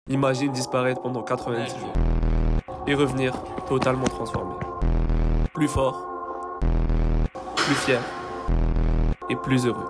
Imagine disparaître pendant 90 jours et revenir totalement transformé. Plus fort, plus fier et plus heureux.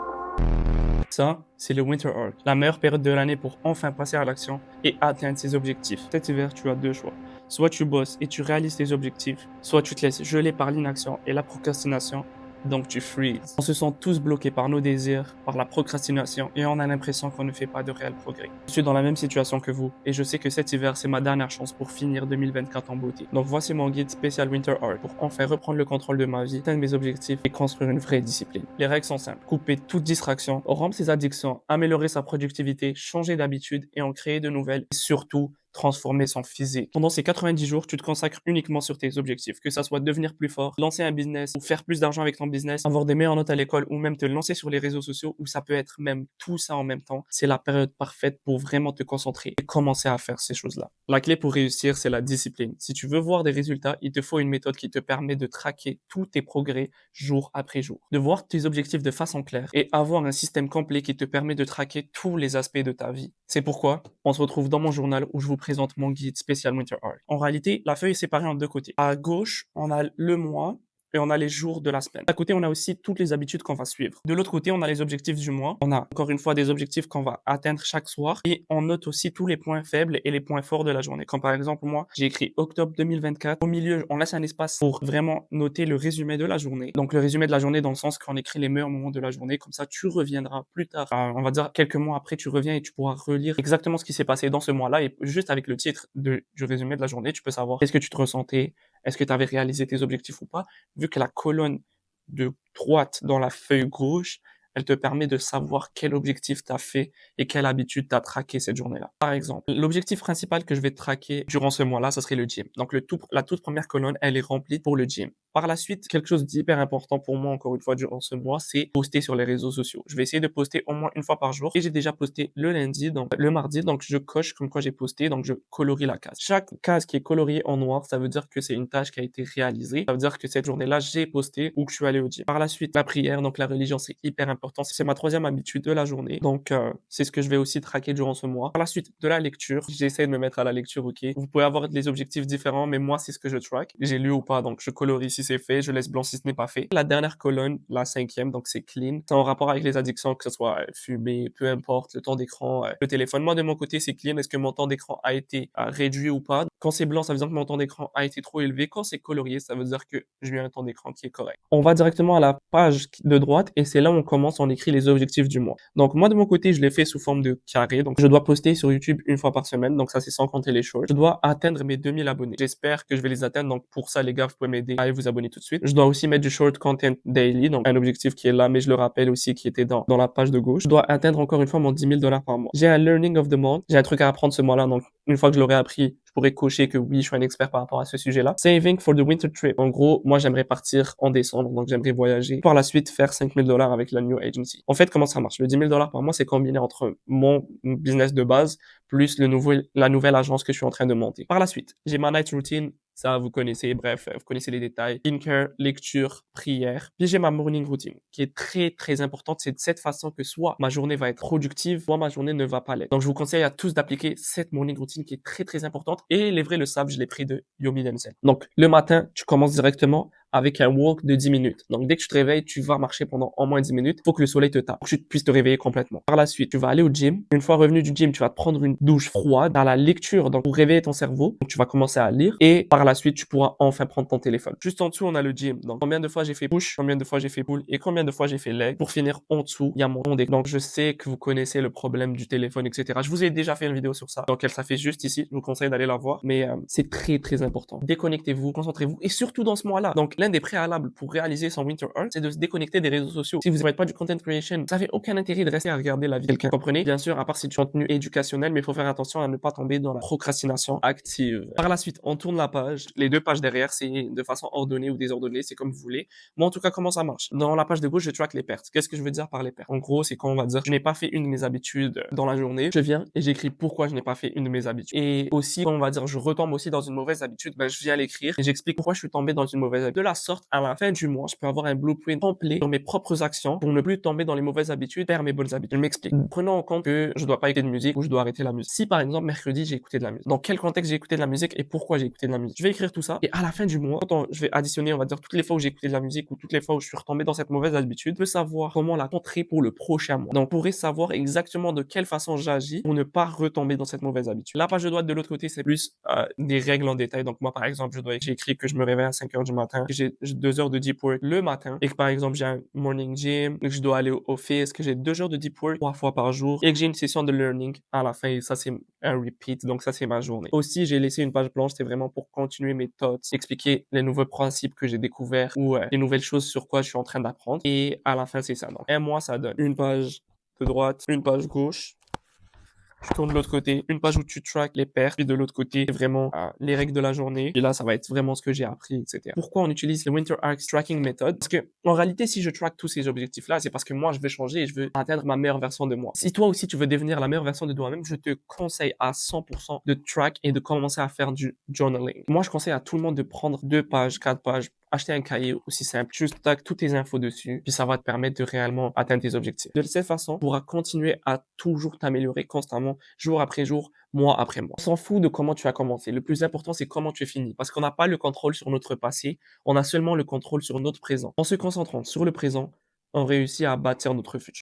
Ça, c'est le Winter Arc, la meilleure période de l'année pour enfin passer à l'action et atteindre ses objectifs. Cet hiver, tu as deux choix. Soit tu bosses et tu réalises tes objectifs, soit tu te laisses geler par l'inaction et la procrastination, donc tu freezes. On se sent tous bloqués par nos désirs, par la procrastination et on a l'impression qu'on ne fait pas de réel progrès. Je suis dans la même situation que vous et je sais que cet hiver, c'est ma dernière chance pour finir 2024 en beauté. Donc voici mon guide spécial Winter Arc pour enfin reprendre le contrôle de ma vie, atteindre mes objectifs et construire une vraie discipline. Les règles sont simples. Couper toute distraction, rompre ses addictions, améliorer sa productivité, changer d'habitude et en créer de nouvelles et surtout transformer son physique. Pendant ces 90 jours, tu te consacres uniquement sur tes objectifs, que ça soit devenir plus fort, lancer un business ou faire plus d'argent avec ton business, avoir des meilleures notes à l'école ou même te lancer sur les réseaux sociaux ou ça peut être même tout ça en même temps. C'est la période parfaite pour vraiment te concentrer et commencer à faire ces choses-là. La clé pour réussir, c'est la discipline. Si tu veux voir des résultats, il te faut une méthode qui te permet de traquer tous tes progrès jour après jour, de voir tes objectifs de façon claire et avoir un système complet qui te permet de traquer tous les aspects de ta vie. C'est pourquoi on se retrouve dans mon journal où je vous présente mon guide spécial Winter Arc. En réalité, la feuille est séparée en deux côtés. À gauche, on a le mois et on a les jours de la semaine. À côté, on a aussi toutes les habitudes qu'on va suivre. De l'autre côté, on a les objectifs du mois. On a encore une fois des objectifs qu'on va atteindre chaque soir et on note aussi tous les points faibles et les points forts de la journée. Comme par exemple, moi, j'ai écrit octobre 2024. Au milieu, on laisse un espace pour vraiment noter le résumé de la journée. Donc, le résumé de la journée dans le sens qu'on écrit les meilleurs moments de la journée. Comme ça, tu reviendras plus tard. On va dire quelques mois après, tu reviens et tu pourras relire exactement ce qui s'est passé dans ce mois-là. Et juste avec le titre du résumé de la journée, tu peux savoir qu'est-ce que tu te ressentais, est-ce que tu avais réalisé tes objectifs ou pas, vu que la colonne de droite dans la feuille gauche, elle te permet de savoir quel objectif tu as fait et quelle habitude tu as traqué cette journée-là. Par exemple, l'objectif principal que je vais traquer durant ce mois-là, ça serait le gym. Donc, la toute première colonne, elle est remplie pour le gym. Par la suite, quelque chose d'hyper important pour moi, encore une fois, durant ce mois, c'est poster sur les réseaux sociaux. Je vais essayer de poster au moins une fois par jour et j'ai déjà posté le lundi, donc le mardi, donc je coche comme quoi j'ai posté, donc je colorie la case. Chaque case qui est coloriée en noir, ça veut dire que c'est une tâche qui a été réalisée. Ça veut dire que cette journée-là, j'ai posté ou que je suis allé au gym. Par la suite, la prière, donc la religion, c'est hyper important. C'est ma troisième habitude de la journée. Donc, c'est ce que je vais aussi traquer durant ce mois. Par la suite, de la lecture. J'essaie de me mettre à la lecture, ok. Vous pouvez avoir des objectifs différents, mais moi, c'est ce que je track. J'ai lu ou pas, donc je colorie si c'est fait, je laisse blanc si ce n'est pas fait. La dernière colonne, la cinquième, donc c'est clean. C'est en rapport avec les addictions, que ce soit fumer, peu importe, le temps d'écran, le téléphone. Moi, de mon côté, c'est clean. Est-ce que mon temps d'écran a été réduit ou pas? Quand c'est blanc, ça veut dire que mon temps d'écran a été trop élevé. Quand c'est colorié, ça veut dire que j'ai eu un temps d'écran qui est correct. On va directement à la page de droite et c'est là où on commence, on écrit les objectifs du mois. Donc, moi, de mon côté, je l'ai fait sous forme de carré. Donc, je dois poster sur YouTube une fois par semaine. Donc, ça, c'est sans compter les shorts. Je dois atteindre mes 2000 abonnés. J'espère que je vais les atteindre. Donc, pour ça, les gars, vous pouvez m'aider à vous abonner tout de suite. Je dois aussi mettre du short content daily. Donc, un objectif qui est là, mais je le rappelle aussi qui était dans la page de gauche. Je dois atteindre encore une fois mon 10 000 $ par mois. J'ai un learning of the month. J'ai un truc à apprendre ce mois-là. Donc, une fois que je l'aurai appris, je pourrais cocher que oui, je suis un expert par rapport à ce sujet-là. Saving for the winter trip. En gros, moi, j'aimerais partir en décembre. Donc, j'aimerais voyager. Par la suite, faire 5 000 $ avec la new agency. En fait, comment ça marche? Le 10 000 $ par mois, c'est combiné entre mon business de base plus la nouvelle agence que je suis en train de monter. Par la suite, j'ai ma night routine. Ça, vous connaissez, bref, vous connaissez les détails. Skincare, lecture, prière. Puis j'ai ma morning routine, qui est très, très importante. C'est de cette façon que soit ma journée va être productive, soit ma journée ne va pas l'être. Donc, je vous conseille à tous d'appliquer cette morning routine qui est très, très importante. Et les vrais le savent, je l'ai pris de Yomi Denzel. Donc, le matin, tu commences directement avec un walk de 10 minutes. Donc, dès que tu te réveilles, tu vas marcher pendant au moins 10 minutes. Il faut que le soleil te tape pour que tu puisses te réveiller complètement. Par la suite, tu vas aller au gym. Une fois revenu du gym, tu vas te prendre une douche froide à la lecture, donc pour réveiller ton cerveau. Donc, tu vas commencer à lire et par la suite, tu pourras enfin prendre ton téléphone. Juste en dessous, on a le gym. Donc, combien de fois j'ai fait push, combien de fois j'ai fait pull et combien de fois j'ai fait leg. Pour finir, en dessous, il y a mon déc. Donc, je sais que vous connaissez le problème du téléphone, etc. Je vous ai déjà fait une vidéo sur ça. Donc, elle s'affiche juste ici. Je vous conseille d'aller la voir. Mais c'est très, très important. Déconnectez-vous, concentrez-vous et surtout dans ce mois-là. Donc, l'un des préalables pour réaliser son Winter Arc, c'est de se déconnecter des réseaux sociaux. Si vous ne faites pas du content creation, ça fait aucun intérêt de rester à regarder la vie de quelqu'un. Comprenez? Bien sûr, à part si tu contenu éducationnel, mais il faut faire attention à ne pas tomber dans la procrastination active. Par la suite, on tourne la page. Les deux pages derrière, c'est de façon ordonnée ou désordonnée, c'est comme vous voulez. Moi, en tout cas, comment ça marche? Dans la page de gauche, je track les pertes. Qu'est-ce que je veux dire par les pertes? En gros, c'est quand on va dire, je n'ai pas fait une de mes habitudes dans la journée. Je viens et j'écris pourquoi je n'ai pas fait une de mes habitudes. Et aussi, quand on va dire, je retombe aussi dans une mauvaise habitude, ben, je viens l'écrire et j'explique pourquoi je suis tombé dans une mauvaise habitude. De la sorte, à la fin du mois, je peux avoir un blueprint complet sur mes propres actions pour ne plus tomber dans les mauvaises habitudes, vers mes bonnes habitudes. Je m'explique. Prenons en compte que je dois pas écouter de musique ou je dois arrêter la musique. Si par exemple, mercredi, j'ai écouté de la musique, dans quel contexte j'ai écouté de la musique et pourquoi j'ai écouté de la musique? Je vais écrire tout ça et à la fin du mois, je vais additionner, on va dire, toutes les fois où j'ai écouté de la musique ou toutes les fois où je suis retombé dans cette mauvaise habitude, je peux savoir comment la contrer pour le prochain mois. Donc, je pourrais savoir exactement de quelle façon j'agis pour ne pas retomber dans cette mauvaise habitude. La page de droite de l'autre côté, c'est plus des règles en détail. Donc, moi, par exemple, j'ai écrit que je me réveille à 5 heures du matin, que j'ai 2 heures de deep work le matin et que, par exemple, j'ai un morning gym, que je dois aller au office, que j'ai 2 heures de deep work 3 fois par jour et que j'ai une session de learning à la fin. Et ça, c'est un repeat. Donc, ça, c'est ma journée. Aussi, j'ai laissé une page blanche. C'est vraiment pour continuer mes thoughts, expliquer les nouveaux principes que j'ai découverts ou les nouvelles choses sur quoi je suis en train d'apprendre. Et à la fin, c'est ça. Donc, un mois, ça donne une page de droite, une page gauche. Tu tournes de l'autre côté, une page où tu track les pertes, puis de l'autre côté, c'est vraiment les règles de la journée. Et là, ça va être vraiment ce que j'ai appris, etc. Pourquoi on utilise le Winter Arc Tracking Method? Parce que, en réalité, si je track tous ces objectifs-là, c'est parce que moi, je veux changer et je veux atteindre ma meilleure version de moi. Si toi aussi, tu veux devenir la meilleure version de toi-même, je te conseille à 100% de track et de commencer à faire du journaling. Moi, je conseille à tout le monde de prendre 2 pages, 4 pages, acheter un cahier aussi simple, juste tac toutes tes infos dessus, puis ça va te permettre de réellement atteindre tes objectifs. De cette façon, tu pourras continuer à toujours t'améliorer constamment, jour après jour, mois après mois. On s'en fout de comment tu as commencé. Le plus important, c'est comment tu finis. Parce qu'on n'a pas le contrôle sur notre passé, on a seulement le contrôle sur notre présent. En se concentrant sur le présent, on réussit à bâtir notre futur.